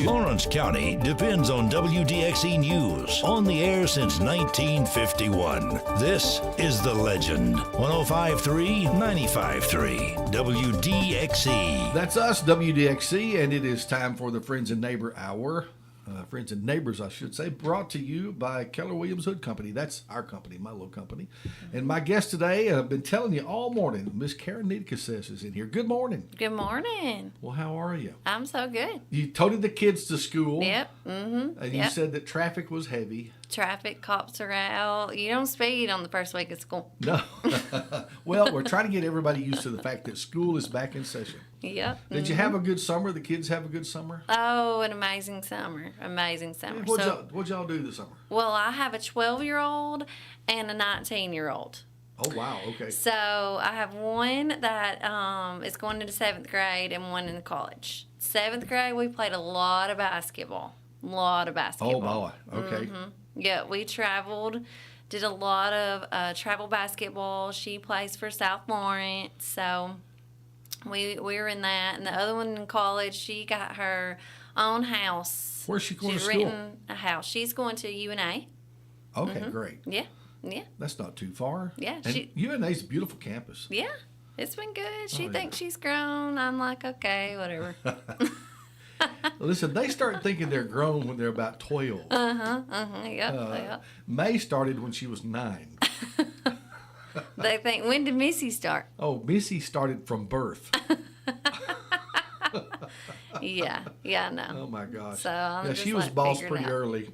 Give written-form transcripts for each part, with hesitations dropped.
Lawrence County depends on WDXE News, on the air since 1951. This is The Legend. 105.3, 95.3, WDXE. That's us, WDXE, and it is time for the Friends and Neighbor Hour. Friends and Neighbors, I should say, brought to you by Keller Williams Hood Company. That's our company, my little company. And my guest today, I've been telling you all morning, Miss Karen Niedergeses is in here. Good morning. Good morning. Well, how are you? I'm so good. You toted the kids to school. Yep. Mm-hmm. And you said that traffic was heavy. Traffic cops are out. You don't speed on the first week of school. No. Well, we're trying to get everybody used to the fact that school is back in session. Yep. Did you have a good summer? The kids have a good summer? Oh, an amazing summer. Amazing summer. What'd y'all do this summer? Well, I have a 12-year-old and a 19-year-old. Oh, wow. Okay. So I have one that is going into 7th grade and one in college. 7th grade, we played a lot of basketball. Oh, boy. Okay. Mm-hmm. Yeah, we traveled, did a lot of travel basketball. She plays for South Lawrence, so we were in that. And the other one in college, she got her own house. Where's she going to school? She's renting a house. She's going to UNA. Okay, great. Yeah. That's not too far. Yeah. And UNA's a beautiful campus. Yeah, it's been good. She yeah. thinks she's grown. I'm like, okay, whatever. Listen, they start thinking they're grown when they're about 12. Yeah. May started when she was 9. They think, when did Missy start? Oh, Missy started from birth. Yeah, I know. Oh, my gosh. So I'm just she was like boss figuring pretty out. early.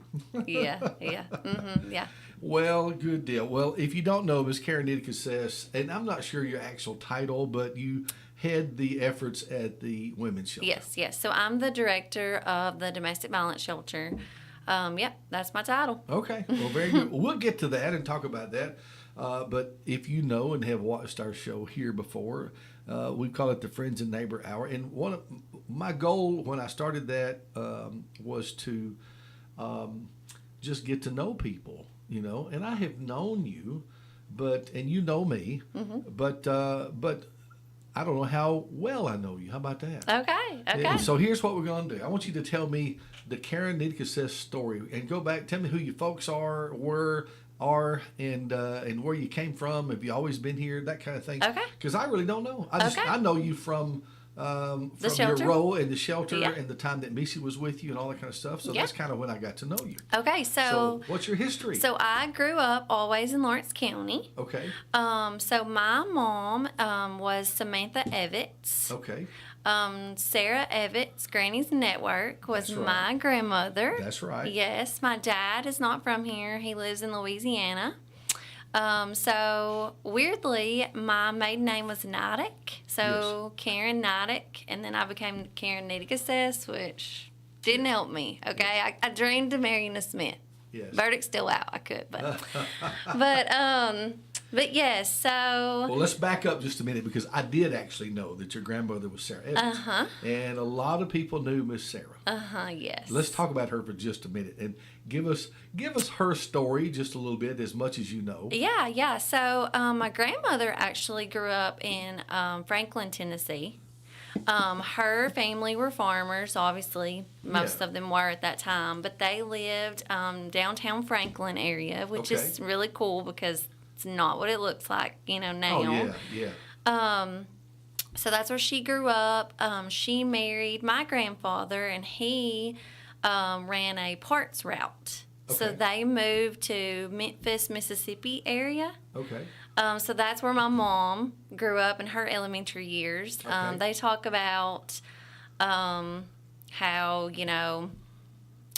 Yeah. Mm-hmm, yeah. Well, good deal. Well, if you don't know, Ms. Karen Niedergeses, and I'm not sure your actual title, but you head the efforts at the women's shelter. Yes. So I'm the director of the domestic violence shelter. Yep, that's my title. Okay. Well, very good. We'll get to that and talk about that. But if you know and have watched our show here before, we call it the Friends and Neighbor Hour. And one of my goal when I started that was to just get to know people, And I have known you, and you know me, but I don't know how well I know you. How about that? Okay. And so here's what we're going to do. I want you to tell me the Karen Niedergeses story and go back. Tell me who your folks are, and where you came from. Have you always been here? That kind of thing. Okay. Because I really don't know. I know you from your shelter? role in the shelter Yeah. and the time that Missy was with you and all that kind of stuff. So that's kind of when I got to know you. Okay, So what's your history? So I grew up always in Lawrence County. Okay. So my mom was Samantha Evans. Okay. Sarah Evans, Granny's Network, was That's right. my grandmother. That's right. Yes, my dad is not from here. He lives in Louisiana. So weirdly, my maiden name was Nidick. So Yes. Karen Nidick, and then I became Karen Niedergeses, which didn't help me. Okay, I dreamed of marrying a Smith. Yes. Verdict's still out. I could, but but yes. So Well, let's back up just a minute because I did actually know that your grandmother was Sarah Evans. And a lot of people knew Miss Sarah. Yes. Let's talk about her for just a minute and give us her story just a little bit, as much as you know. Yeah. So my grandmother actually grew up in Franklin, Tennessee. Her family were farmers, obviously. Most of them were at that time. But they lived downtown Franklin area, which is really cool because it's not what it looks like, now. Oh, yeah. So that's where she grew up. She married my grandfather, and he ran a parts route. So Okay. they moved to Memphis, Mississippi area. Okay. So that's where my mom grew up in her elementary years. Okay. They talk about how,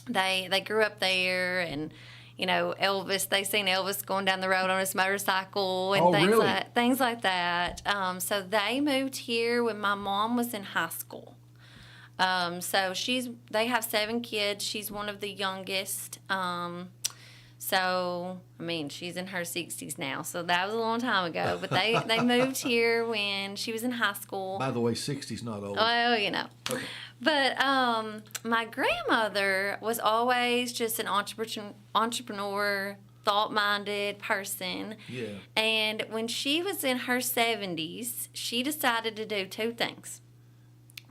they grew up there, and, Elvis, they seen Elvis going down the road on his motorcycle and things like that. So they moved here when my mom was in high school. So they have 7 kids. She's one of the youngest. So, she's in her 60s now, so that was a long time ago. But they moved here when she was in high school. By the way, 60's not old. Well, Okay. But my grandmother was always just an entrepreneur, thought-minded person. Yeah. And when she was in her 70s, she decided to do 2 things.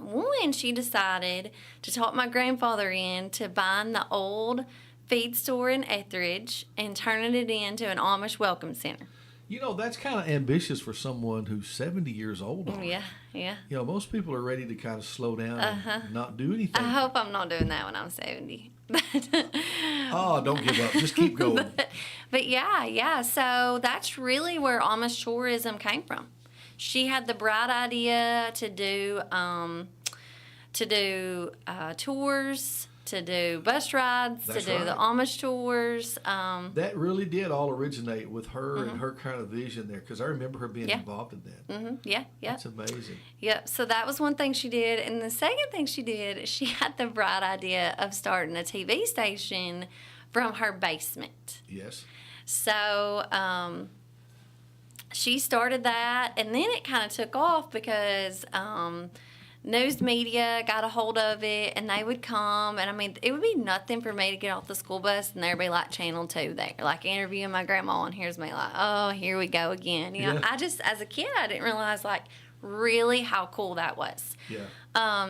One, she decided to talk my grandfather into buying the old feed store in Etheridge and turning it into an Amish welcome center. You know, that's kind of ambitious for someone who's 70 years old. Already. Yeah, yeah. You know, most people are ready to kind of slow down and not do anything. I hope I'm not doing that when I'm 70. Oh, don't give up. Just keep going. But yeah. So that's really where Amish tourism came from. She had the bright idea to do tours, to do bus rides, That's to do the right. Amish tours. That really did all originate with her and her kind of vision there, because I remember her being Yeah. involved in that. Yeah. That's amazing. Yep. So that was one thing she did. And the second thing she did, she had the bright idea of starting a TV station from her basement. Yes. So she started that, and then it kind of took off because news media got a hold of it, and they would come, and I mean, it would be nothing for me to get off the school bus, and there'd be like Channel 2 there, like interviewing my grandma, and here's me like, oh, here we go again. You know, Yeah. I just, as a kid, I didn't realize like really how cool that was. Yeah.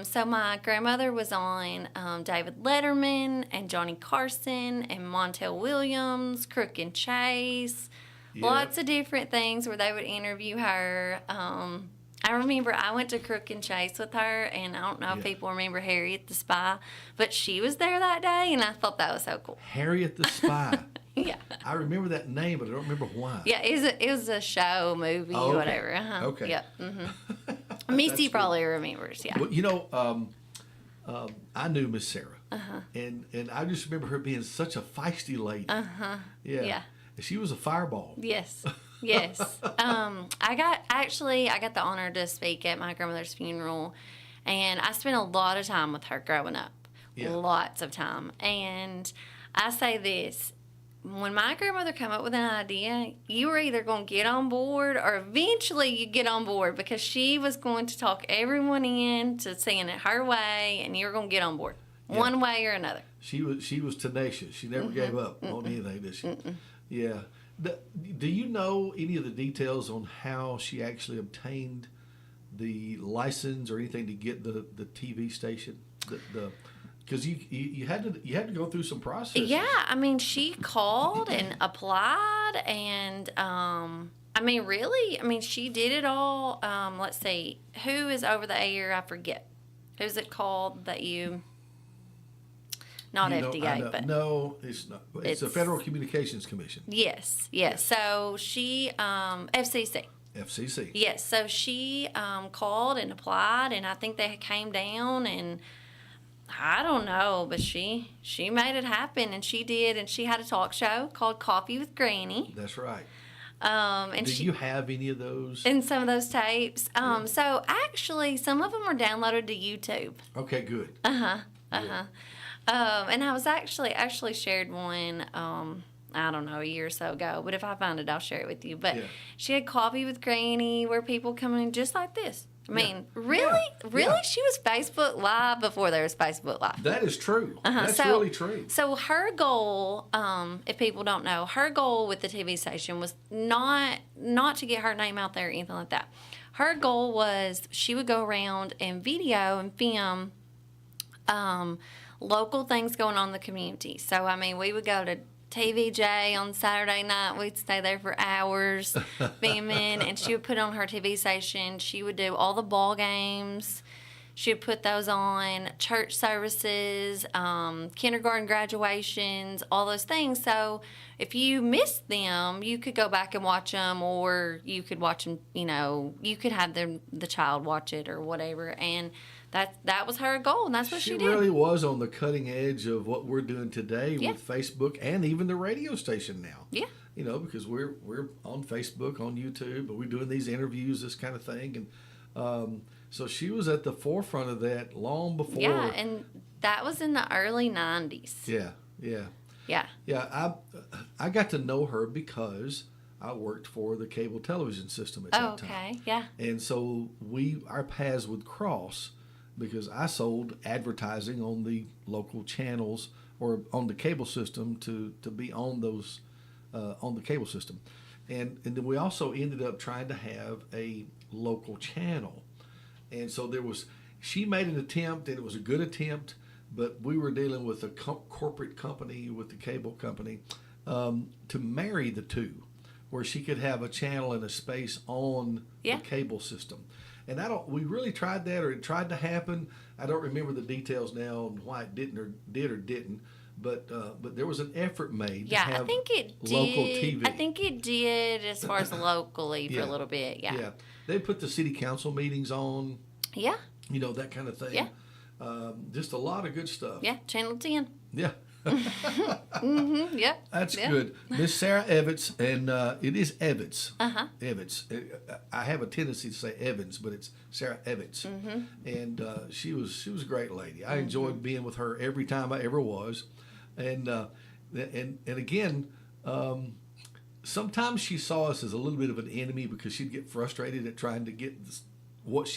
So my grandmother was on David Letterman and Johnny Carson and Montel Williams, Crook and Chase, Yeah. lots of different things where they would interview her. I remember I went to Crook and Chase with her, and I don't know if Yeah. people remember Harriet the Spy, but she was there that day, and I thought that was so cool. Harriet the Spy. Yeah. I remember that name, but I don't remember why. Yeah, it was a show, movie, Oh, okay. whatever. Uh-huh. Okay. Yep. Mm-hmm. Missy probably remembers, yeah. Well, you know, I knew Miss Sarah, Uh-huh. and I just remember her being such a feisty lady. Uh-huh. Yeah. Yeah. And she was a fireball. Yes. Yes. I got the honor to speak at my grandmother's funeral, and I spent a lot of time with her growing up. Yeah. Lots of time. And I say this, when my grandmother came up with an idea, you were either going to get on board or eventually you get on board, because she was going to talk everyone into seeing it her way, and you were going to get on board one way or another. She was tenacious. She never gave up on anything, did she? Yeah. Do you know any of the details on how she actually obtained the license or anything to get the TV station? Because you had to go through some processes. Yeah, I mean, she called and applied, and she did it all. Let's see, who is over the air? I forget. Who's it called that you? Not You know, FDA, but no, it's not. It's the It's- Federal Communications Commission, yes. So she FCC. FCC. Yes, so she called and applied, and I think they came down, and I don't know, but she made it happen, and she did, and she had a talk show called Coffee with Granny. That's right. And Do she you have any of those? in some of those tapes. So actually, some of them are downloaded to YouTube. Okay, good. And I was actually shared one. I don't know, a year or so ago, but if I find it, I'll share it with you. But Yeah. she had Coffee with Granny, where people come in just like this. I mean, Yeah. really, Yeah. she was Facebook Live before there was Facebook Live. That is true. That's So- really true. So her goal, if people don't know, her goal with the TV station was not to get her name out there or anything like that. Her goal was she would go around and video and film local things going on in the community. So, I mean, we would go to TVJ on Saturday night. We'd stay there for hours filming, and she would put on her TV station. She would do all the ball games. She would put those on, church services, kindergarten graduations, all those things. So if you missed them, you could go back and watch them, or you could watch them, you could have the child watch it or whatever. And that was her goal, and that's what she did. really was on the cutting edge of what we're doing today Yeah. with Facebook and even the radio station now. Yeah. Because we're on Facebook, on YouTube, but we're doing these interviews, this kind of thing, and so she was at the forefront of that long before. Yeah, and that was in the early 90s. Yeah. Yeah. I got to know her because I worked for the cable television system at that Oh, time. okay. Yeah. And so our paths would cross because I sold advertising on the local channels or on the cable system to be on those on the cable system, and then we also ended up trying to have a local channel, and so there was she made an attempt, and it was a good attempt, but we were dealing with a corporate company, with the cable company, to marry the two, where she could have a channel and a space on the cable system. And we really tried that, or it tried to happen. I don't remember the details now on why it didn't or didn't. But there was an effort made to have I think it did. local TV. I think it did as far as locally for a little bit. Yeah. Yeah. They put the city council meetings on. Yeah. You know, that kind of thing. Yeah. Just a lot of good stuff. Yeah. Channel 10. Yeah. Yeah. That's good. Miss Sarah Evans, and it is Evans. Evans. I have a tendency to say Evans, but it's Sarah Evans. And she was a great lady. I enjoyed being with her every time I ever was. And again, sometimes she saw us as a little bit of an enemy because she'd get frustrated at trying to get this,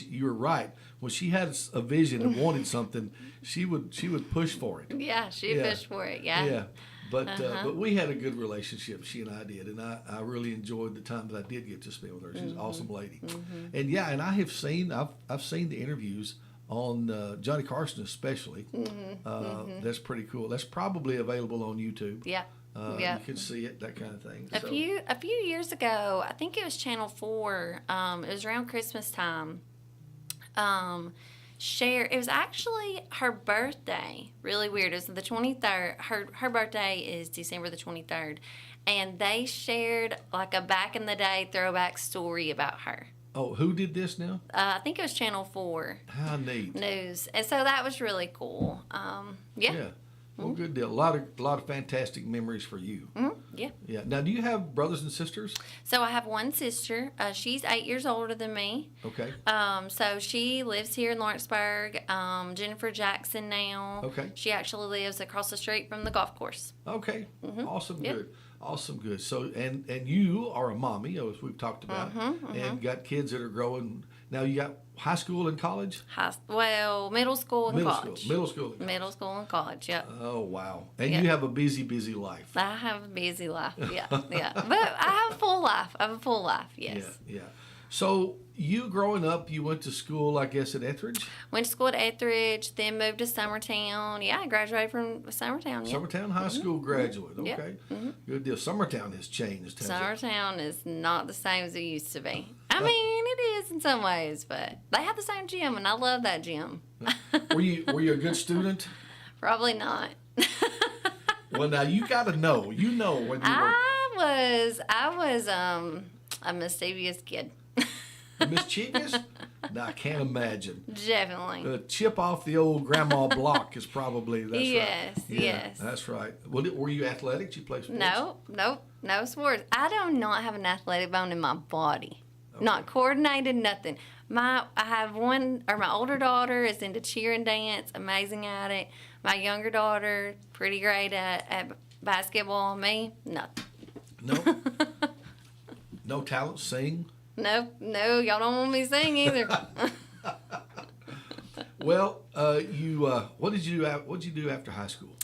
you were right. When she had a vision and wanted something, she would push for it. Yeah, she pushed for it. Yeah. Yeah. But we had a good relationship, she and I did, and I really enjoyed the time that I did get to spend with her. She's an awesome lady. And and I have seen I've seen the interviews on Johnny Carson especially. That's pretty cool. That's probably available on YouTube. Yeah. You can see it, that kind of thing. A few years ago, I think it was Channel 4. It was around Christmas time. It was actually her birthday. Really weird. It was the 23rd. Her birthday is December the 23rd, and they shared like a back in the day throwback story about her. Oh, who did this now? I think it was Channel 4. How neat. News, and so that was really cool. Yeah. Well, good deal. A lot of fantastic memories for you. Yeah. Yeah. Now, do you have brothers and sisters? So I have one sister. She's 8 years older than me. Okay. So she lives here in Lawrenceburg. Jennifer Jackson now. Okay. She actually lives across the street from the golf course. Okay. Awesome. Yep. Good. Awesome. Good. So, and you are a mommy, as we've talked about, and got kids that are growing. Now, you got high school and college? Middle school and college. Middle school. Middle school and college, yep. Oh, wow. And you have a busy life. I have a busy life, yeah. But I have a full life. Yes. Yeah. So, you growing up, you went to school, I guess, at Etheridge? Went to school at Etheridge, then moved to Summertown. Yeah, I graduated from Summertown. Yeah. Summertown High School graduate. Yep. Okay. Good deal. Summertown has changed, hasn't it? Summertown is not the same as it used to be. I mean, it is in some ways, but they have the same gym, and I love that gym. Were you a good student? Probably not. Well, now you got to know. You know when you were. I was a mischievous kid. Mischievous? No, I can't imagine. Definitely. The chip off the old grandma block is probably, that's yes, right. Yes. That's right. Well, were you athletic? Did you play sports? No sports. I do not have an athletic bone in my body. Okay. Not coordinated, nothing. My older daughter is into cheer and dance, amazing at it. My younger daughter, pretty great at basketball. Me, nothing. No? No talent, sing? No, y'all don't want me to sing either. Well, what did you do after high school?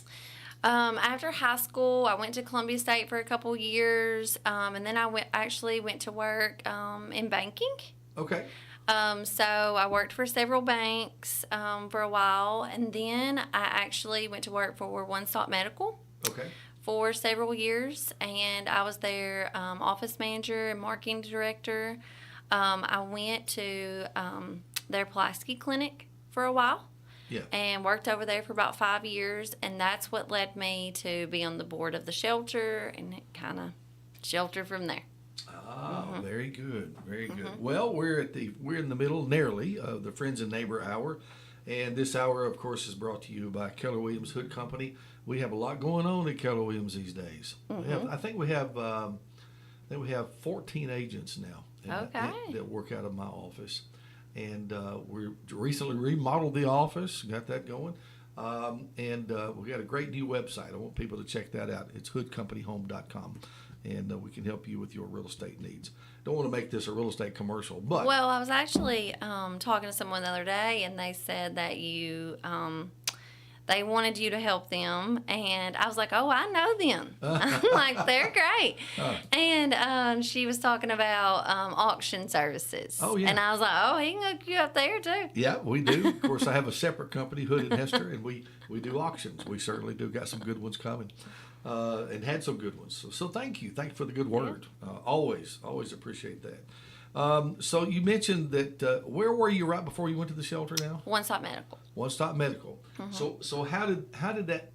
After high school, I went to Columbia State for a couple years, and then I went to work in banking. Okay. So I worked for several banks for a while, and then I actually went to work for One Stop Medical. Okay. For several years, and I was their office manager and marketing director. I went to their Pulaski clinic for a while, and worked over there for about 5 years, and that's what led me to be on the board of the shelter, and it kind of shelter from there. Ah, very good, very good. Well, we're in the middle, nearly, of the Friends and Neighbor Hour, and this hour, of course, is brought to you by Keller Williams Hood Company. We have a lot going on at Keller Williams these days. I think we have 14 agents now that work out of my office, and we recently remodeled the office, got that going, and we got a great new website. I want people to check that out. It's hoodcompanyhome.com, and we can help you with your real estate needs. Don't want to make this a real estate commercial, but well, I was actually talking to someone the other day, and they said that They wanted you to help them, and I was like, "Oh, I know them. I'm like, they're great." And she was talking about auction services. Oh, yeah. And I was like, "Oh, he can hook you up there too." Yeah, we do. Of course, I have a separate company, Hood and Hester, and we do auctions. We certainly do. Got some good ones coming, and had some good ones. So thank you. Thank you for the good word. Always appreciate that. So you mentioned that where were you right before you went to the shelter now? One Stop Medical. One Stop Medical. So how did that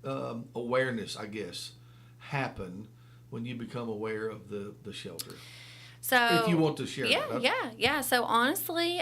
awareness, I guess, happen when you become aware of the shelter? So If you want to share that. Yeah. So honestly,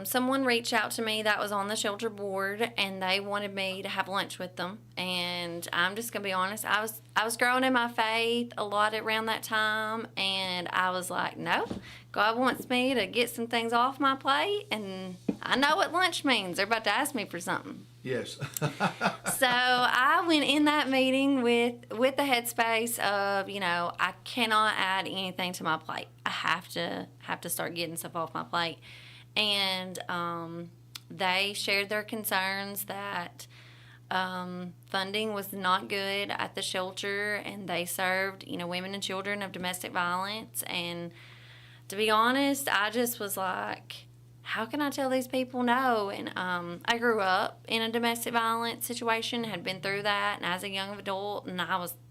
someone reached out to me that was on the shelter board, and they wanted me to have lunch with them. And I'm just gonna be honest, I was growing in my faith a lot around that time, and I was like, no, God wants me to get some things off my plate, and I know what lunch means. They're about to ask me for something. Yes. So I went in that meeting with the headspace of, I cannot add anything to my plate. I have to start getting stuff off my plate. And they shared their concerns that funding was not good at the shelter, and they served, women and children of domestic violence. And to be honest, I just was like, how can I tell these people no? And I grew up in a domestic violence situation, had been through that, and as a young adult, and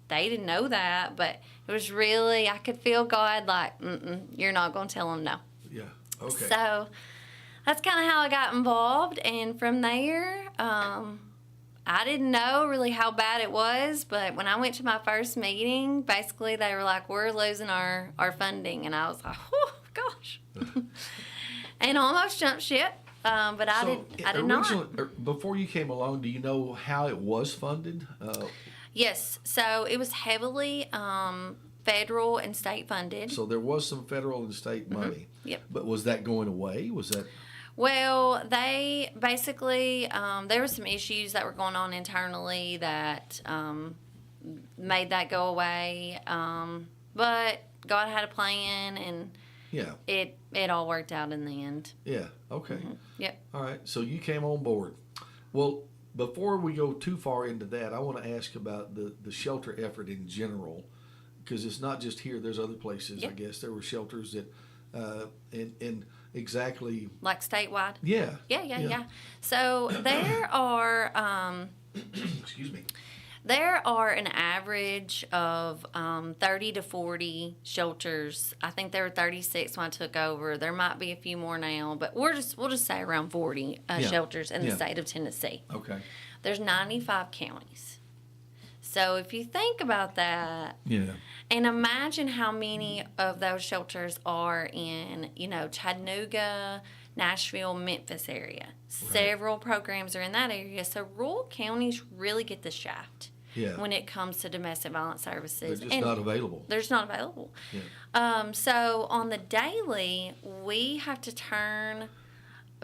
they didn't know that, but it was really, I could feel God like, you're not going to tell them no. Yeah, okay. So that's kind of how I got involved, and from there, I didn't know really how bad it was, but when I went to my first meeting, basically they were like, we're losing our funding, and I was like, oh, gosh. And almost jumped ship, but I did not. Before you came along, do you know how it was funded? Yes, so it was heavily federal and state funded. So there was some federal and state money. Yep. But was that going away? Was that? Well, they basically, there were some issues that were going on internally that made that go away. But God had a plan, and yeah, it all worked out in the end. Yeah, okay. Yep. All right, so you came on board. Well, before we go too far into that, I want to ask about the shelter effort in general, because it's not just here. There's other places, Yep. I guess. There were shelters that, and exactly. Like statewide? Yeah. Yeah. So there are, Excuse me. there are an average of 30 to 40 shelters. I think there were 36 when I took over. There might be a few more now, but we'll just say around 40 shelters in the state of Tennessee. Okay. There's 95 counties. So if you think about that, Yeah. and imagine how many of those shelters are in, Chattanooga, Nashville, Memphis area. Right. Several programs are in that area. So rural counties really get the shaft when it comes to domestic violence services. They're just not available. They're just not available. Yeah. So on the daily, we have to turn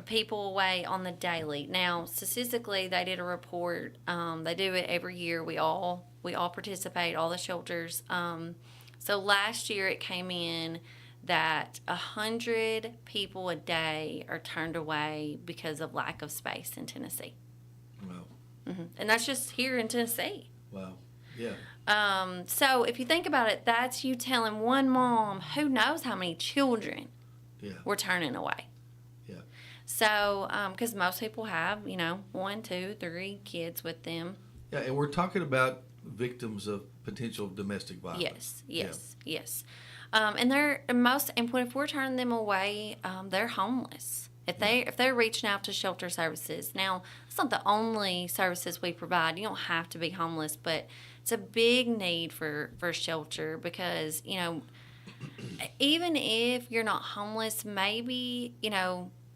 people away on the daily. Now, statistically, they did a report. They do it every year. We all participate, all the shelters. So last year it came in that 100 people a day are turned away because of lack of space in Tennessee. Wow. And that's just here in Tennessee. Wow. Yeah. So if you think about it, that's you telling one mom who knows how many children we're turning away. Yeah. So, because most people have, 1, 2, 3 kids with them. Yeah, and we're talking about victims of potential domestic violence. Yes. And if we're turning them away, they're homeless. If they're reaching out to shelter services, now it's not the only services we provide. You don't have to be homeless, but it's a big need for shelter because even if you're not homeless, maybe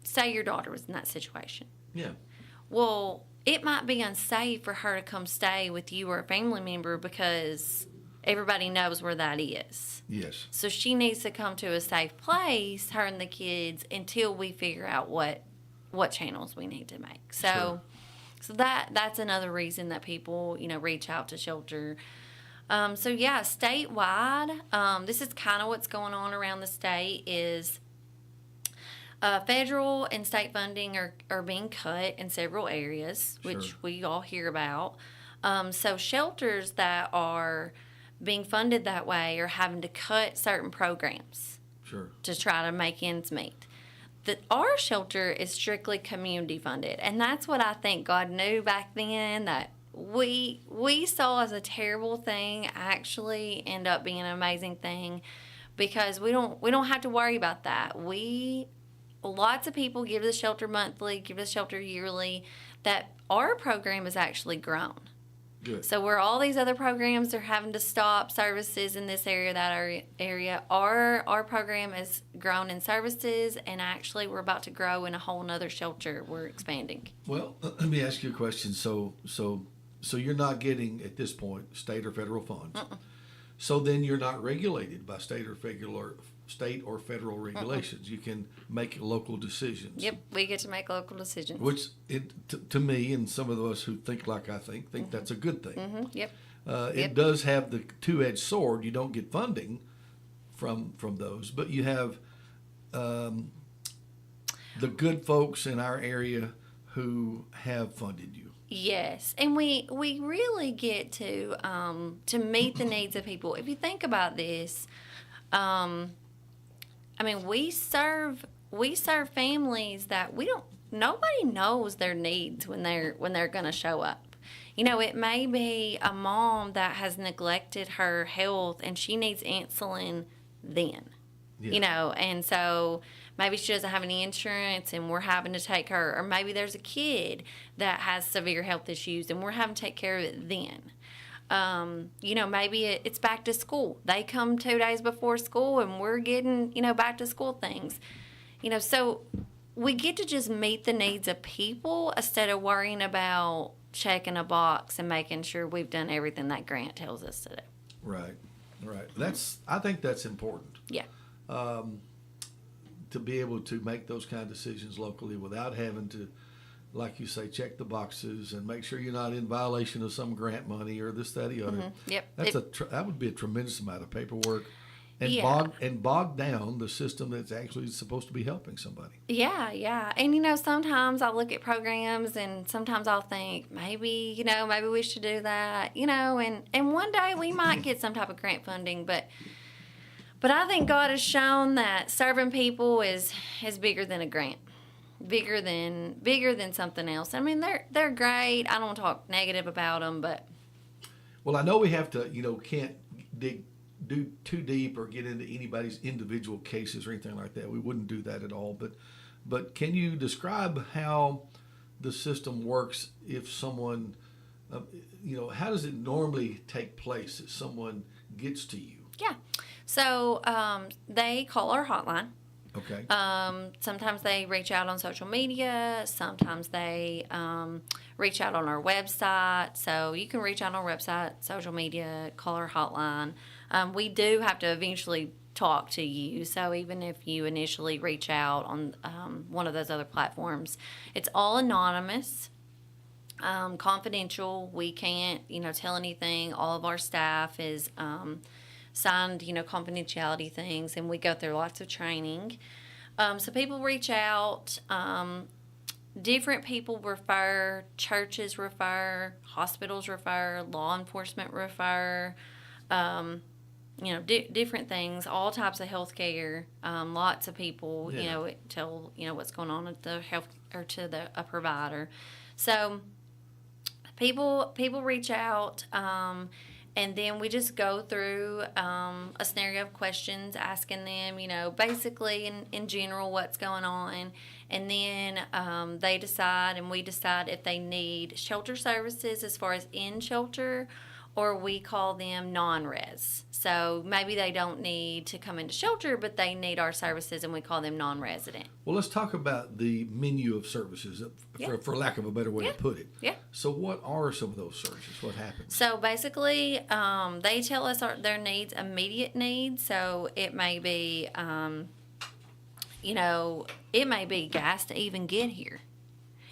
say your daughter was in that situation. Yeah. Well, it might be unsafe for her to come stay with you or a family member because everybody knows where that is. Yes. So she needs to come to a safe place, her and the kids, until we figure out what channels we need to make. So, so that's another reason that people reach out to shelter. So statewide, this is kind of what's going on around the state is Federal and state funding are being cut in several areas, which Sure. we all hear about. So shelters that are being funded that way are having to cut certain programs Sure. to try to make ends meet. Our shelter is strictly community funded, and that's what I think God knew back then that we saw as a terrible thing actually end up being an amazing thing, because we don't have to worry about that. Lots of people give the shelter monthly, give the shelter yearly. That our program has actually grown. Good. So where all these other programs are having to stop services in this area, that area, our program has grown in services, and actually we're about to grow in a whole nother shelter. We're expanding. Well, let me ask you a question. So you're not getting at this point state or federal funds. So then you're not regulated by state or federal regulations. You can make local decisions. Yep, we get to make local decisions. Which, to me and some of us who think like I think that's a good thing. Yep. It does have the two-edged sword. You don't get funding from those, but you have the good folks in our area who have funded you. Yes, and we really get to meet the needs of people. If you think about this, I mean, we serve families that nobody knows their needs when they're going to show up. You know, it may be a mom that has neglected her health and she needs insulin then. Yeah. You know, and so maybe she doesn't have any insurance and we're having to take her. Or maybe there's a kid that has severe health issues and we're having to take care of it then. You know, maybe it's back to school. They come 2 days before school and we're getting, back to school things. So we get to just meet the needs of people instead of worrying about checking a box and making sure we've done everything that grant tells us to do. Right. I think that's important. Yeah. To be able to make those kind of decisions locally without having to, like you say, check the boxes and make sure you're not in violation of some grant money or this, that, the other. Yep. That would be a tremendous amount of paperwork and Yeah. bog down the system that's actually supposed to be helping somebody. Yeah. And, sometimes I look at programs and sometimes I'll think maybe we should do that, and one day we might get some type of grant funding, but I think God has shown that serving people is bigger than a grant, bigger than something else. I mean, they're great. I don't want to talk negative about them, but Well, I know we have to, can't do too deep or get into anybody's individual cases or anything like that. We wouldn't do that at all. But can you describe how the system works if someone, how does it normally take place if someone gets to you? yeah. So they call our hotline. Okay. Sometimes they reach out on social media. Sometimes they reach out on our website. So you can reach out on our website, social media, call our hotline. We do have to eventually talk to you. So even if you initially reach out on one of those other platforms, it's all anonymous, confidential. We can't, tell anything. All of our staff is signed, confidentiality things, and we go through lots of training. So people reach out. Different people refer, churches refer, hospitals refer, law enforcement refer, different things, all types of health care. Lots of people, tell, what's going on at the health or to a provider. So people reach out, and then we just go through a scenario of questions, asking them, basically in general what's going on. And then they decide, and we decide if they need shelter services as far as in shelter, or we call them non-res. So maybe they don't need to come into shelter, but they need our services, and we call them non-resident. Well, let's talk about the menu of services, for lack of a better way to put it. Yeah. So what are some of those services? What happens? So basically, they tell us their needs, immediate needs. So it may be, it may be gas to even get here.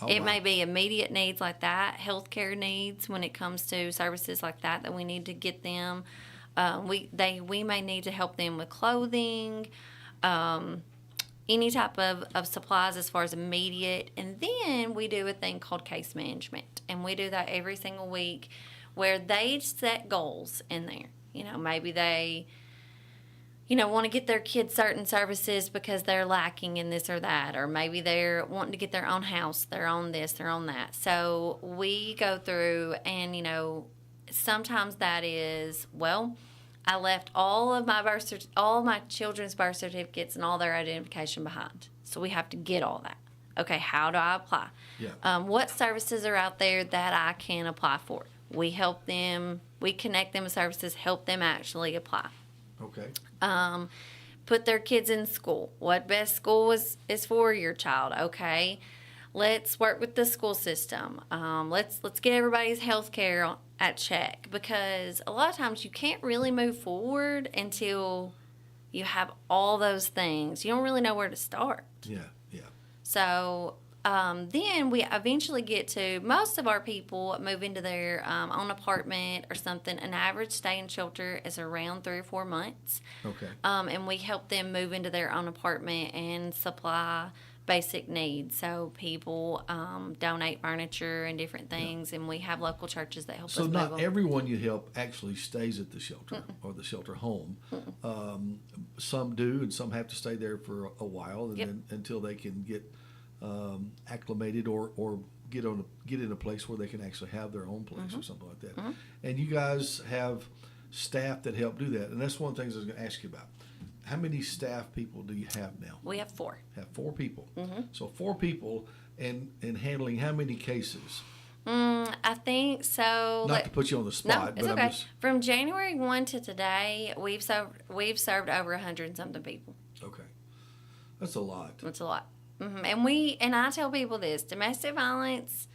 It may be immediate needs like that, healthcare needs when it comes to services like that we need to get them. We may need to help them with clothing, any type of supplies as far as immediate. And then we do a thing called case management. And we do that every single week where they set goals in there. Maybe they want to get their kids certain services because they're lacking in this or that, or maybe they're wanting to get their own house, they're on this, they're on that. So we go through and, sometimes that is, well, I left all of my children's birth certificates and all their identification behind. So we have to get all that. Okay, how do I apply? Yeah. What services are out there that I can apply for? We help them, we connect them with services, help them actually apply. Okay. Put their kids in school. What best school is for your child? Okay, let's work with the school system. Let's get everybody's health care at check, because a lot of times you can't really move forward until you have all those things. You don't really know where to start. Yeah. So then we eventually get to, most of our people move into their own apartment or something. An average stay in shelter is around 3 or 4 months. Okay. And we help them move into their own apartment and supply basic needs. So people donate furniture and different things, and we have local churches that help us move them. So not everyone you help actually stays at the shelter or the shelter home. Some do, and some have to stay there for a while, and then until they can get acclimated or get in a place where they can actually have their own place or something like that. And you guys have staff that help do that, and that's one of the things I was going to ask you about. How many staff people do you have now? We have 4. Have 4 people. So 4 people and handling how many cases? I think so. Not to put you on the spot, no, it's but okay. I'm just From January 1 to today, we've served over 100 and something people. okay. That's a lot. It's a lot. And I tell people this: domestic violence,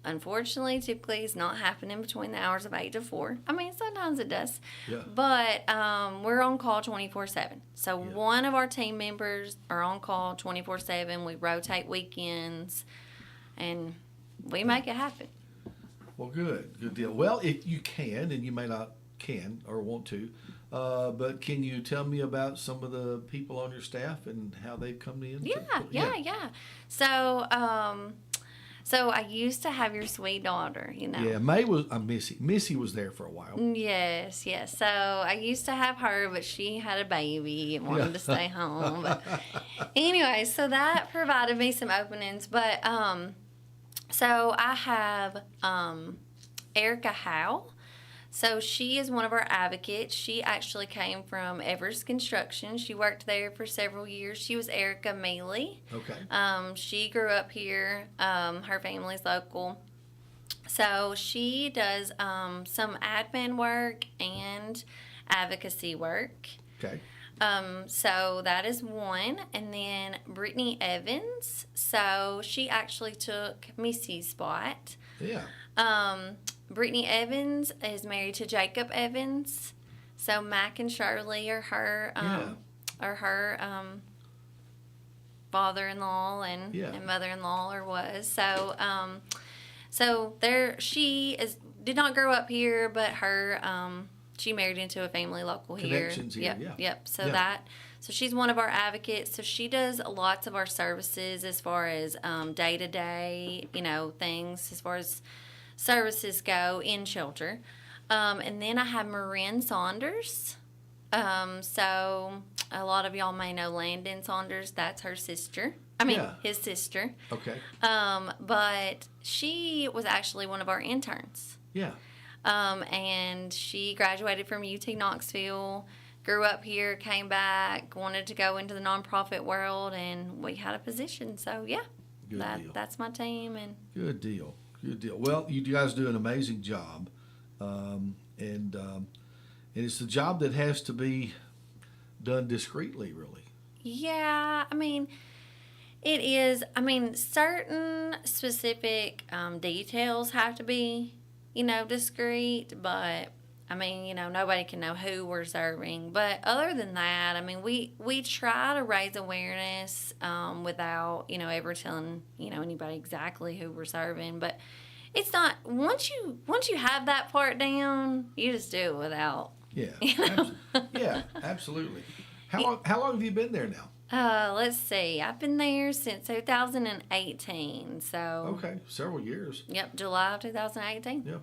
unfortunately, typically is not happening between the hours of 8 to 4. I mean, sometimes it does. Yeah. But we're on call 24/7. So one of our team members are on call 24/7. We rotate weekends, and we make it happen. Well, good deal. Well, if you can, and you may not can or want to, but can you tell me about some of the people on your staff and how they've come in? Yeah. So I used to have your sweet daughter, Yeah, May was Missy. Missy was there for a while. Yes. So I used to have her, but she had a baby and wanted to stay home. But anyway, so that provided me some openings. But so I have Erica Howe. So she is one of our advocates. She actually came from Evers Construction. She worked there for several years. She was Erica Mealy. Okay. She grew up here. Her family's local. So she does some admin work and advocacy work. Okay. So that is one. And then Brittany Evans. So she actually took Missy's spot. Yeah. Brittany Evans is married to Jacob Evans. So Mac and Shirley are her father-in-law and mother-in-law, or was. So did not grow up here, but she married into a family local here. Connections here. Yep. So she's one of our advocates. So she does lots of our services as far as day-to-day, things as far as services go in shelter. And then I have Marin Saunders. So a lot of y'all may know Landon Saunders. That's her sister. His sister. Okay. But she was actually one of our interns. Yeah. And she graduated from UT Knoxville, grew up here, came back, wanted to go into the nonprofit world, and we had a position. So, yeah, Good deal. That's my team. And Good deal. Well, you guys do an amazing job, and it's the job that has to be done discreetly, really. Yeah, it is. Certain specific details have to be, discreet, but nobody can know who we're serving. But other than that, we try to raise awareness without, ever telling, anybody exactly who we're serving. But it's not, once you have that part down, you just do it without. Yeah. Yeah, absolutely. How long have you been there now? Let's see. I've been there since 2018. So, Okay, several years. yep, July of 2018. Yeah.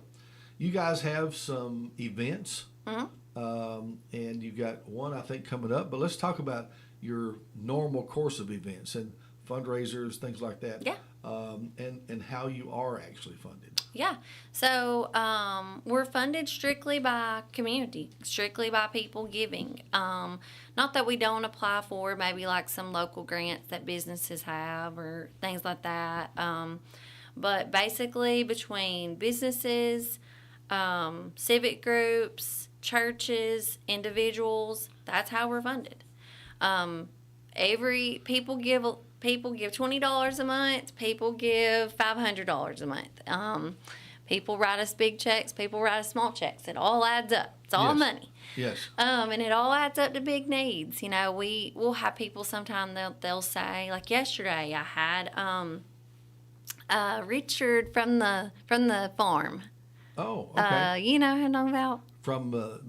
You guys have some events, Mm-hmm. and you got one, I think, coming up. But let's talk about your normal course of events and fundraisers, things like that. Yeah. And how you are actually funded. Yeah. So we're funded strictly by community, strictly by people giving. Not that we don't apply for maybe like some local grants that businesses have or things like that. But basically between businesses, civic groups, churches, individuals, that's how we're funded. People give $20 a month. People give $500 a month. People write us big checks. People write us small checks. It all adds up. It's all Yes. money. Yes. And it all adds up to big needs. You know, we'll have people sometimes they'll say, like yesterday, I had Richard from the farm. Oh, okay. You know who I'm talking about? From the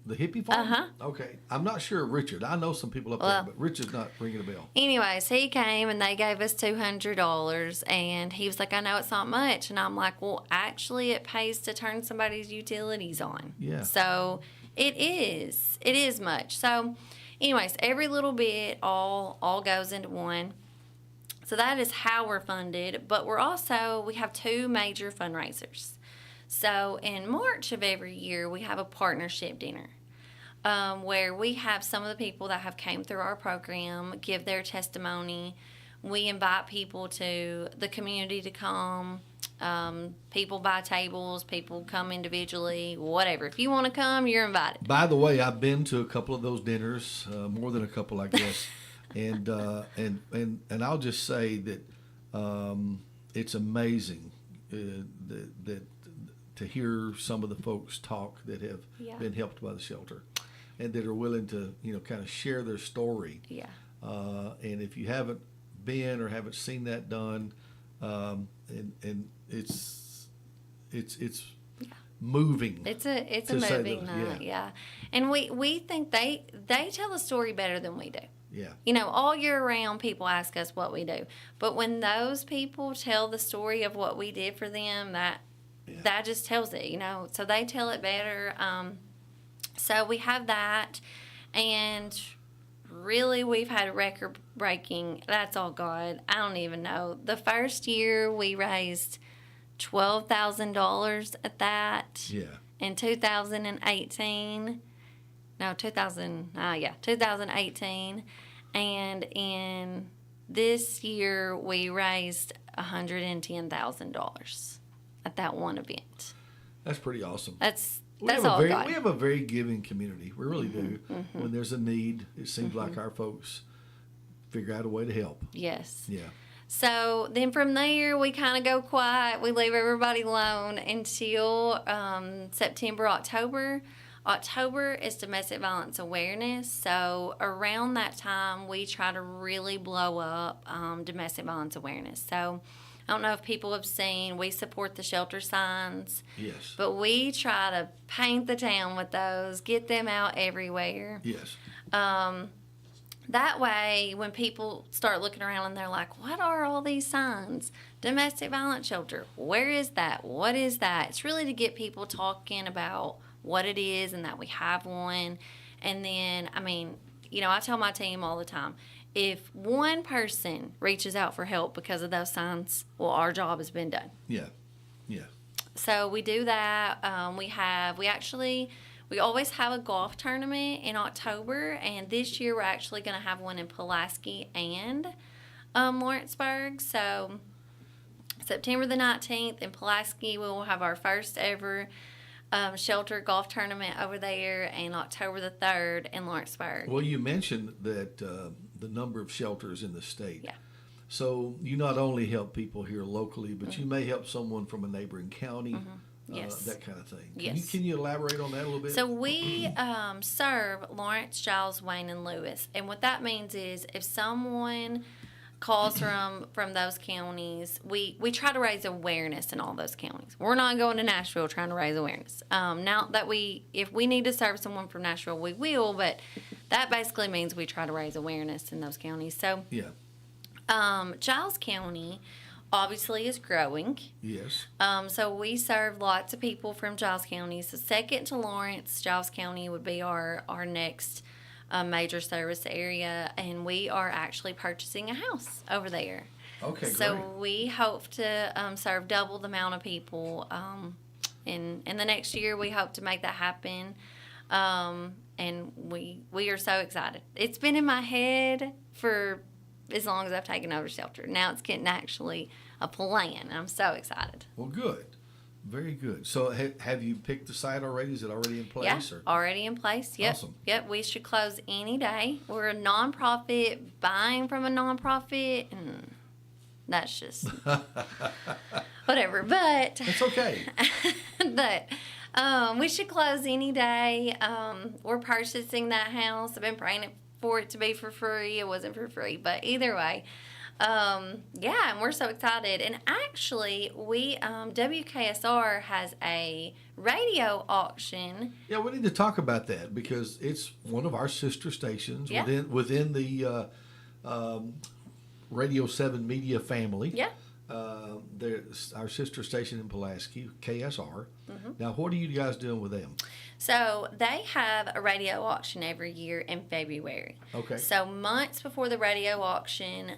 hippie farm? Uh-huh. Okay. I'm not sure of Richard. I know some people up Well- there, but Richard's not ringing a bell. Anyways, he came and they gave us $200, and he was like, I know it's not much. And I'm like, well, actually, it pays to turn somebody's utilities on. Yeah. So it is much. So, anyways, every little bit all goes into one. So that is how we're funded. But we have two major fundraisers. So in March of every year, we have a partnership dinner. Where we have some of the people that have came through our program give their testimony. We invite people to the community to come. People buy tables. People come individually. Whatever. If you want to come, you're invited. By the way, I've been to a couple of those dinners, more than a couple, I guess, and I'll just say that it's amazing that to hear some of the folks talk that have Yeah. been helped by the shelter, and that are willing to kind of share their story. Yeah. And if you haven't been or haven't seen that done, and it's moving. It's a to say moving that, night, yeah. And we think they tell the story better than we do. Yeah. You know, all year round, people ask us what we do, but when those people tell the story of what we did for them, that just tells it. You know, so they tell it better. So we have that, and really, we've had a record breaking. That's all God. I don't even know. The first year we raised $12,000 at that. Yeah. In 2018. No, 2018. And in this year, we raised $110,000 at that one event. That's pretty awesome. That's We have all a God. we have a very giving community. We really do. When there's a need, it seems like our folks figure out a way to help. Yes. Yeah. So then from there, we kind of go quiet. We leave everybody alone until September, October. October is domestic violence awareness. So around that time, we try to really blow up domestic violence awareness. So I don't know if people have seen, we support the shelter signs. Yes. But we try to paint the town with those, get them out everywhere. Yes. That way, when people start looking around and they're like, what are all these signs? Domestic violence shelter. Where is that? What is that? It's really to get people talking about what it is and that we have one. And then, I mean, you know, I tell my team all the time, if one person reaches out for help because of those signs, well, our job has been done. Yeah. Yeah. So we do that. We always have a golf tournament in October, and this year we're actually going to have one in Pulaski and Lawrenceburg. So September the 19th in Pulaski, we will have our first ever shelter golf tournament over there, and October the 3rd in Lawrenceburg. Well, you mentioned that the number of shelters in the state. Yeah. So you not only help people here locally, but you may help someone from a neighboring county. Yes. That kind of thing. Yes. Can you elaborate on that a little bit? So we serve Lawrence, Giles, Wayne, and Lewis. And what that means is if someone calls from those counties, we try to raise awareness in all those counties. We're not going to Nashville trying to raise awareness. Now that if we need to serve someone from Nashville, we will, but that basically means we try to raise awareness in those counties. So, Yeah. Giles County obviously is growing. Yes. So we serve lots of people from Giles County. So second to Lawrence, Giles County would be our next major service area, and we are actually purchasing a house over there. Okay, So great. we hope to serve double the amount of people. In the next year, we hope to make that happen. And we are so excited. It's been in my head for as long as I've taken over shelter. Now it's getting actually a plan. I'm so excited. Well, good. Very good. So have you picked the site already? Is it already in place? Yeah, Or? already in place. Yep. Awesome. Yep, we should close any day. We're a nonprofit buying from a nonprofit, and that's just whatever. But It's okay. but we should close any day. We're purchasing that house. I've been praying for it to be for free. It wasn't for free, but either way, yeah, and we're so excited. And actually, we WKSR has a radio auction. Yeah, we need to talk about that because it's one of our sister stations Yeah. within the Radio 7 media family. Yeah. There's our sister station in Pulaski, KSR. Mm-hmm. Now, what are you guys doing with them? So they have a radio auction every year in February. Okay. So months before the radio auction,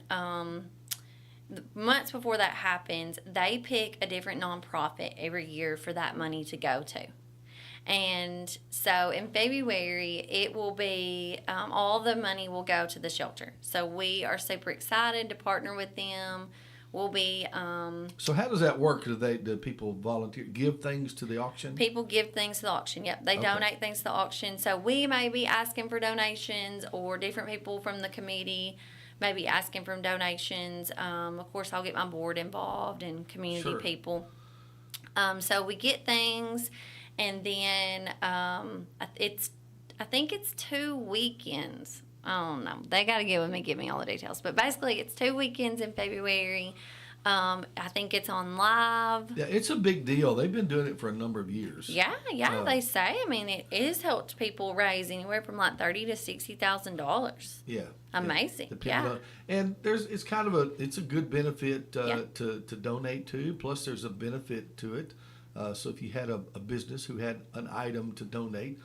months before that happens, they pick a different nonprofit every year for that money to go to. And so in February, it will be all the money will go to the shelter. So we are super excited to partner with them. We'll be So how does that work? Do people volunteer, give things to the auction? people give things to the auction. Yep, they Okay. donate things to the auction. So we may be asking for donations, or different people from the committee may be asking for donations. Of course, I'll get my board involved and community Sure. people. So we get things, and then I think it's 2 weekends. I don't know. They got to give me all the details. But basically, it's 2 weekends in February. I think it's on live. Yeah, it's a big deal. They've been doing it for a number of years. Yeah, they say. I mean, it has helped people raise anywhere from like $30,000 to $60,000. Yeah. Amazing. Depending Yeah. on- and it's kind of it's a good benefit Yeah. to donate to. Plus, there's a benefit to it. So if you had a business who had an item to donate,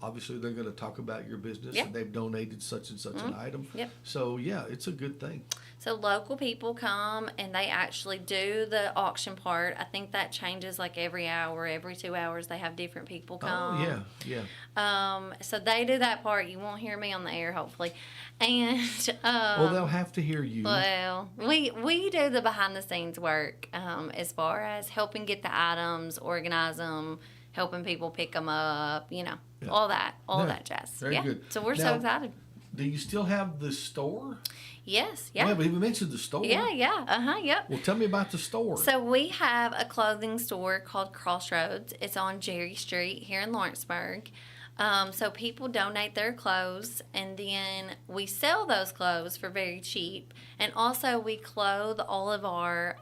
obviously they're going to talk about your business Yeah. and they've donated such and such an item. Yep. So yeah, it's a good thing. So local people come and they actually do the auction part. I think that changes like every hour, every 2 hours. They have different people come. Oh yeah. So they do that part. You won't hear me on the air, hopefully. And Well, they'll have to hear you. well, we do the behind the scenes work as far as helping get the items, organize them, helping people pick them up. Yeah. all that Yeah. jazz. Very yeah. good. So we're Now, so excited. Do you still have the store? Yes. Yeah, Yeah. but you mentioned the store. Yeah. Yep. Well, tell me about the store. So we have a clothing store called Crossroads. It's on Jerry Street here in Lawrenceburg. So people donate their clothes, and then we sell those clothes for very cheap. And also we clothe all of our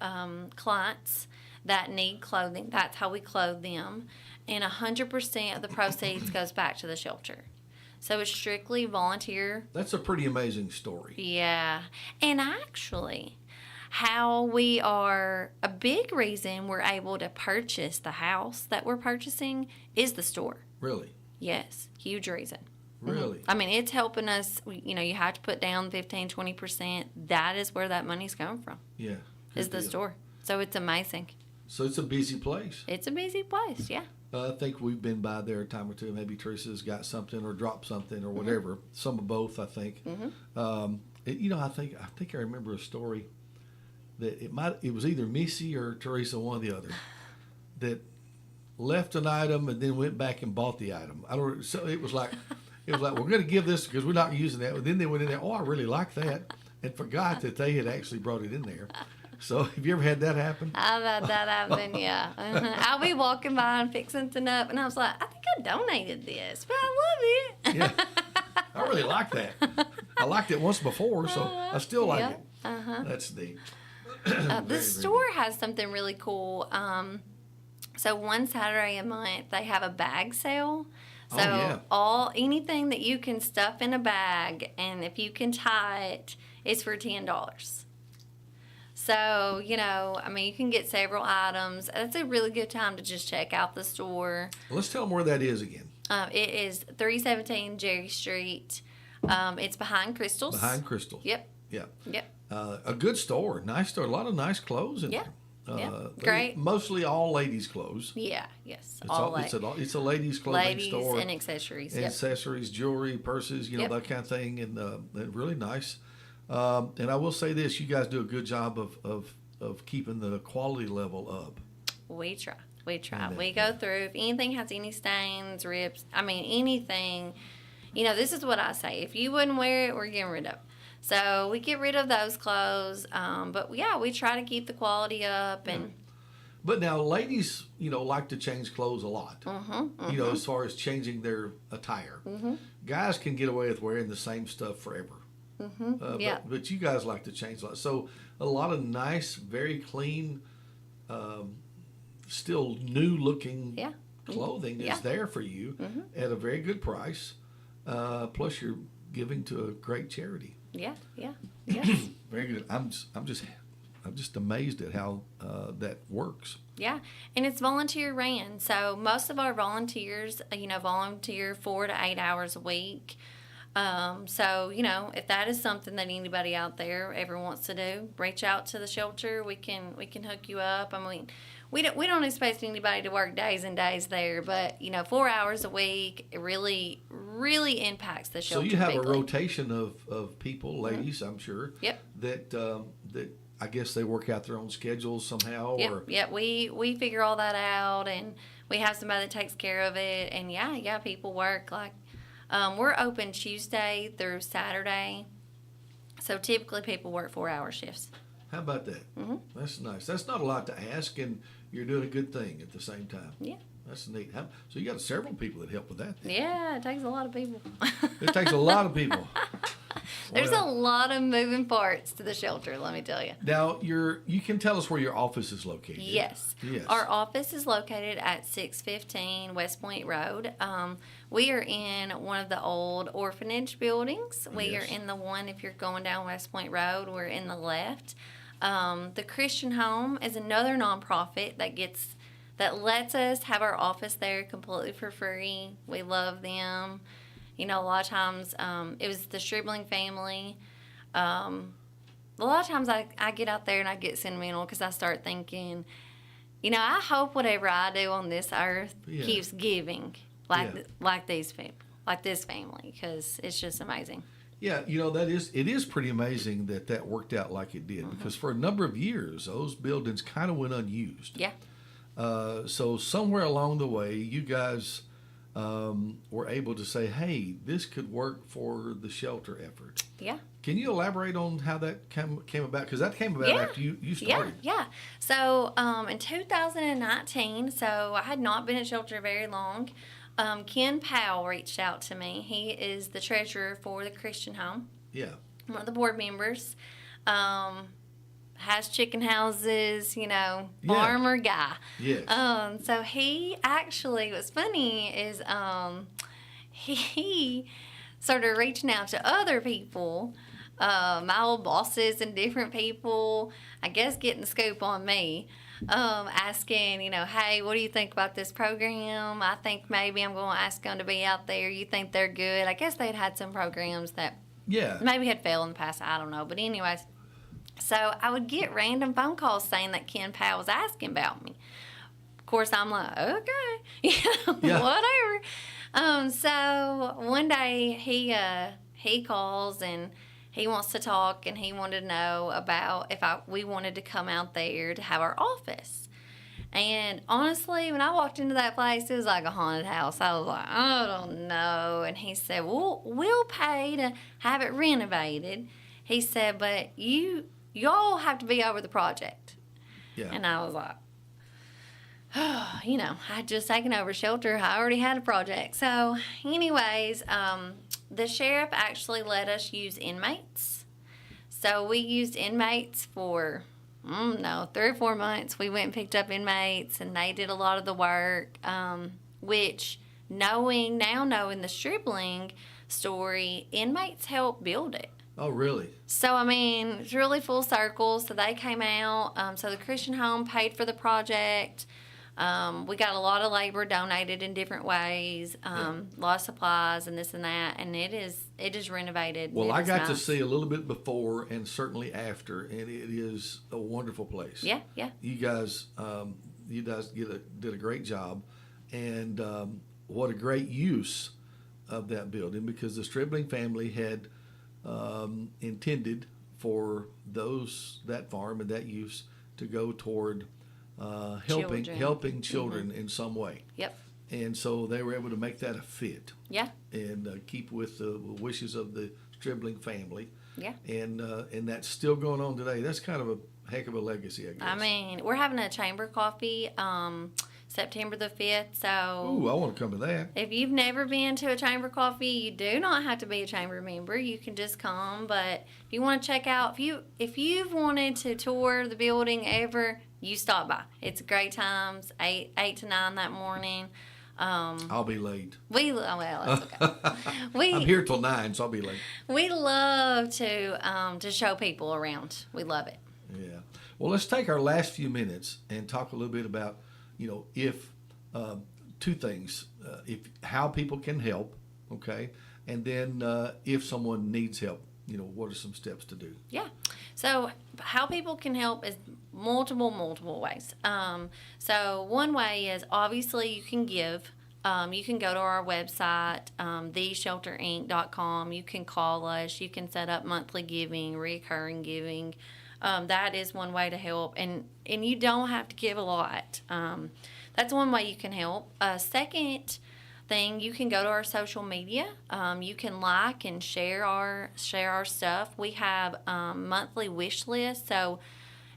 clients that need clothing. That's how we clothe them. And 100% of the proceeds goes back to the shelter. So it's strictly volunteer. That's a pretty amazing story. Yeah. And actually, how we are, a big reason we're able to purchase the house that we're purchasing is the store. Really? Yes. Huge reason. Really? I mean, it's helping us. You have to put down 15-20%. That is where that money's coming from, Yeah. is Good the deal. store. So it's amazing. So it's a busy place. It's a busy place, yeah. I think we've been by there a time or two. Maybe Teresa's got something or dropped something or whatever. Some of both, I think. I think I remember a story that it was either Missy or Teresa, one or the other, that left an item and then went back and bought the item. I don't. So it was like we're going to give this because we're not using that. But then they went in there. Oh, I really like that, and forgot that they had actually brought it in there. So have you ever had that happen? I've had that happen, yeah. I'll be walking by and fixing something up, and I was like, I think I donated this, but I love it. Yeah, I really like that. I liked it once before, so I still like it. That's neat. The store has something really cool. So one Saturday a month, they have a bag sale. So yeah. anything that you can stuff in a bag, and if you can tie it, it's for $10. So, I mean, you can get several items. It's a really good time to just check out the store. Let's tell them where that is again. It is 317 Jerry Street. It's behind Crystal's. Behind Crystal. Yep. Yeah. Yep. A good store. Nice store. A lot of nice clothes in Yeah. there. Yeah. Great. Mostly all ladies' clothes. Yeah. Yes. It's a ladies' clothing store. Ladies and accessories. Yep. Accessories, jewelry, purses, Yep. that kind of thing, and really nice. And I will say this: you guys do a good job of keeping the quality level up. We try. We go through. If anything has any stains, rips, anything, this is what I say. If you wouldn't wear it, we're getting rid of it. So we get rid of those clothes. But yeah, we try to keep the quality up. And But now, ladies, like to change clothes a lot. As far as changing their attire. Guys can get away with wearing the same stuff forever. Yeah. But you guys like to change a lot. So a lot of nice, very clean, still new looking clothing is there for you at a very good price. Plus, you're giving to a great charity. Yeah. Very good. I'm just amazed at how that works. Yeah, and it's volunteer ran. So most of our volunteers, volunteer 4 to 8 hours a week. So, if that is something that anybody out there ever wants to do, reach out to the shelter. We can hook you up. I mean, we don't expect anybody to work days and days there, but 4 hours a week, it really impacts the shelter. So you have bigly. a rotation of people, ladies, I'm sure. Yep. That I guess they work out their own schedules somehow. Yep. We figure all that out, and we have somebody that takes care of it. And people work like. We're open Tuesday through Saturday, so typically people work 4-hour shifts. How about that? That's nice. That's not a lot to ask, and you're doing a good thing at the same time. Yeah. That's neat. So you got several people that help with that. Then. Yeah, it takes a lot of people. It takes a lot of people. There's a lot of moving parts to the shelter, let me tell you. Now, you can tell us where your office is located. Yes. Our office is located at 615 West Point Road. We are in one of the old orphanage buildings. We are in the one, if you're going down West Point Road, we're in the left. The Christian Home is another nonprofit that lets us have our office there completely for free. We love them. A lot of times it was the Stribling family. A lot of times I get out there and I get sentimental because I start thinking, I hope whatever I do on this earth keeps giving like these people, like this family, because it's just amazing. Yeah, it is pretty amazing that worked out like it did, because for a number of years those buildings kind of went unused. Yeah. So somewhere along the way, you guys were able to say, hey, this could work for the shelter effort. Yeah. Can you elaborate on how that came about? Because that came about after you started. Yeah. So in 2019, so I had not been at shelter very long, Ken Powell reached out to me. He is the treasurer for the Christian Home. Yeah. One of the board members. Has chicken houses, farmer guy. Yes. So he actually, what's funny is he started reaching out to other people, my old bosses and different people, I guess getting the scoop on me, asking, hey, what do you think about this program? I think maybe I'm going to ask them to be out there. You think they're good? I guess they'd had some programs that maybe had failed in the past. I don't know. But anyways. So I would get random phone calls saying that Ken Powell was asking about me. Of course, I'm like, okay, whatever. So one day he calls and he wants to talk, and he wanted to know about if we wanted to come out there to have our office. And honestly, when I walked into that place, it was like a haunted house. I was like, I don't know. And he said, well, we'll pay to have it renovated. He said, but y'all have to be over the project. Yeah. And I was like, I'd just taken over shelter. I already had a project. So anyways, the sheriff actually let us use inmates. So we used inmates for, 3 or 4 months. We went and picked up inmates, and they did a lot of the work, which knowing the Stribling story, inmates helped build it. Oh, really? So, I mean, it's really full circle. So they came out. So the Christian home paid for the project. We got a lot of labor donated in different ways, a lot of supplies and this and that, and it is renovated. Well, I got to nice. see a little bit before and certainly after, and it is a wonderful place. Yeah, yeah. You guys did a great job, and what a great use of that building, because the Stribling family had intended for that farm and that use to go toward helping children in some way. Yep. And so they were able to make that a fit. Yeah. And keep with the wishes of the Stribling family. Yeah. And that's still going on today. That's kind of a heck of a legacy, I guess. I mean, we're having a chamber coffee September the 5th. So Ooh, I want to come to that. if you've never been to a chamber coffee, you do not have to be a chamber member. You can just come. But if you want to check out, if you've wanted to tour the building ever, you stop by. It's great times, 8 to 9 that morning. I'll be late. That's okay. I'm here till 9, so I'll be late. We love to show people around. We love it. Yeah. Well, let's take our last few minutes and talk a little bit about, if two things, how people can help, okay, and then if someone needs help, what are some steps to do? Yeah. So how people can help is multiple ways. So one way is obviously you can give. You can go to our website, theshelterinc.com. You can call us. You can set up monthly giving, recurring giving. That is one way to help. And you don't have to give a lot. That's one way you can help. Second thing, you can go to our social media. You can like and share our stuff. We have monthly wish lists. So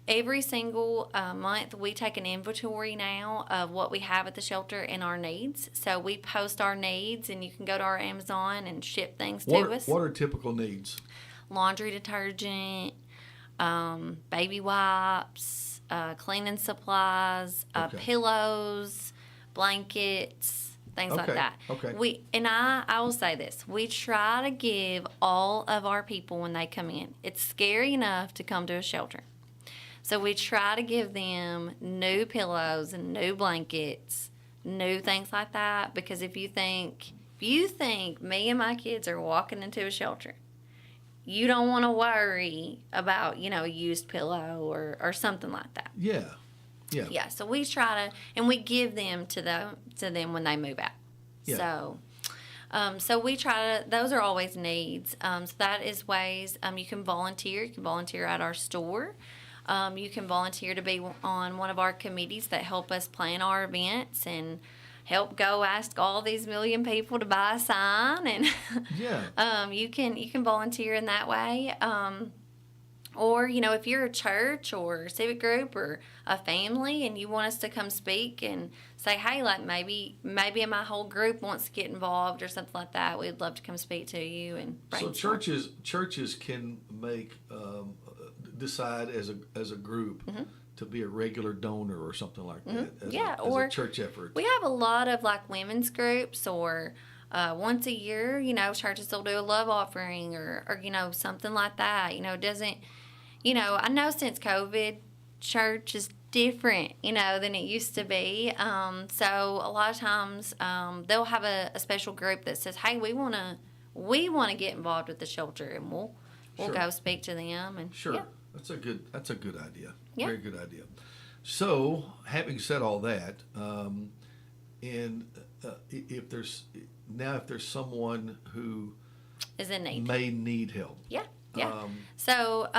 every single month we take an inventory now of what we have at the shelter and our needs. So we post our needs, and you can go to our Amazon and ship things to us. What are typical needs? Laundry detergent, baby wipes, cleaning supplies, pillows, blankets, things like that. Okay. I will say this: we try to give all of our people when they come in. It's scary enough to come to a shelter, so we try to give them new pillows and new blankets, new things like that. Because if you think me and my kids are walking into a shelter, you don't want to worry about, a used pillow or something like that. Yeah. Yeah, so we try to, and we give them to them when they move out. Yeah. So we try to, those are always needs. So that is ways you can volunteer. You can volunteer at our store. You can volunteer to be on one of our committees that help us plan our events and help go ask all these million people to buy a sign, and you can volunteer in that way. Or if you're a church or a civic group or a family and you want us to come speak and say, hey, like maybe my whole group wants to get involved or something like that, we'd love to come speak to you and brainstorm. So churches can decide as a group to be a regular donor or something like that. As a church effort. We have a lot of like women's groups, or once a year, churches will do a love offering or something like that. I know since COVID, church is different, than it used to be. So a lot of times they'll have a special group that says, hey, we want to get involved with the shelter, and we'll go speak to them. And sure. Yeah. That's a good idea. Yeah. Very good idea. So, having said all that, if there's someone who is in need, may need help. Yeah. So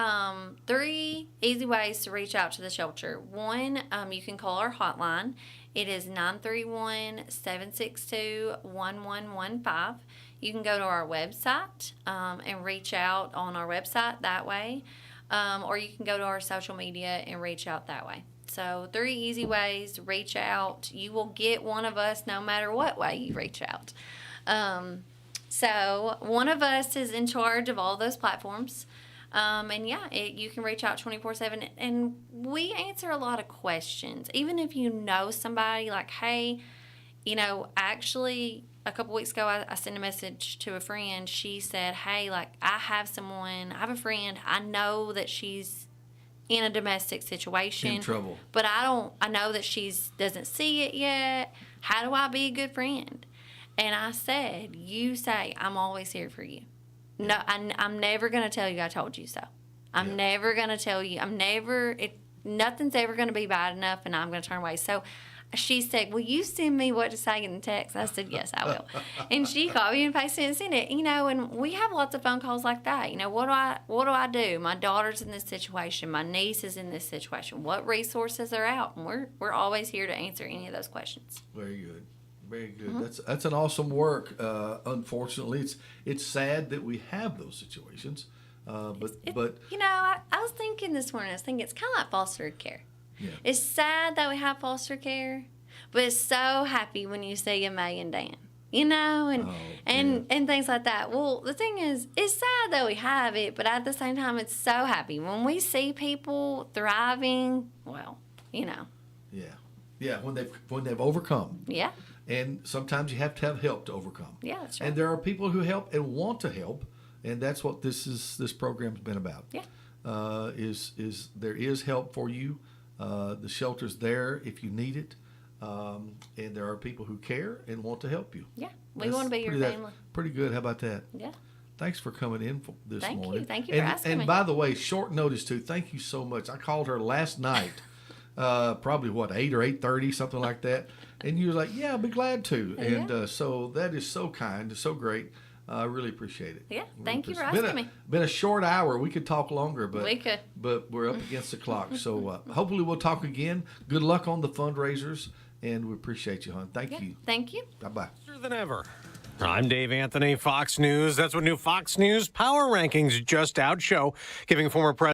3 easy ways to reach out to the shelter. One, you can call our hotline. It is 931-762-1115. You can go to our website and reach out on our website that way. Or you can go to our social media and reach out that way. So 3 easy ways to reach out. You will get one of us no matter what way you reach out. So one of us is in charge of all those platforms. You can reach out 24/7. And we answer a lot of questions. Even if you know somebody, like, hey, Actually, a couple weeks ago, I sent a message to a friend. She said, hey, like, I have a friend. I know that she's in a domestic situation. In trouble. But I know that doesn't see it yet. How do I be a good friend? And I said, you say, I'm always here for you. No, I'm never going to tell you I told you so. I'm never going to tell you. Nothing's ever going to be bad enough, and I'm going to turn away. So she said, will you send me what to say in the text? I said, yes, I will. And she copied and pasted and sent it. And we have lots of phone calls like that. What do I do? My daughter's in this situation. My niece is in this situation. What resources are out? And we're always here to answer any of those questions. Very good. Very good. That's an awesome work. Unfortunately, it's sad that we have those situations. But I was thinking this morning. It's kind of like foster care. Yeah. It's sad that we have foster care, but it's so happy when you see a May and Dan. And things like that. Well, the thing is, it's sad that we have it, but at the same time, it's so happy when we see people thriving. Well, Yeah. When they've overcome. Yeah. And sometimes you have to have help to overcome. Yeah, that's right. And there are people who help and want to help, and that's what this program's been about. Yeah. There is help for you. The shelter's there if you need it, and there are people who care and want to help you. Yeah, we want to be your family. Pretty good. How about that? Yeah. Thanks for coming in this morning. Thank you for asking me. And by the way, short notice too. Thank you so much. I called her last night, probably 8 or 8:30, something like that. And you were like, "Yeah, I'll be glad to." Yeah. And so that is so kind, so great. I really appreciate it. Yeah, thank you for asking me. Been a short hour. We could talk longer, but we could. But we're up against the clock. So hopefully we'll talk again. Good luck on the fundraisers, and we appreciate you, hon. Thank you. Thank you. Bye-bye. Than ever. I'm Dave Anthony, Fox News. That's what new Fox News Power Rankings just out show, giving former President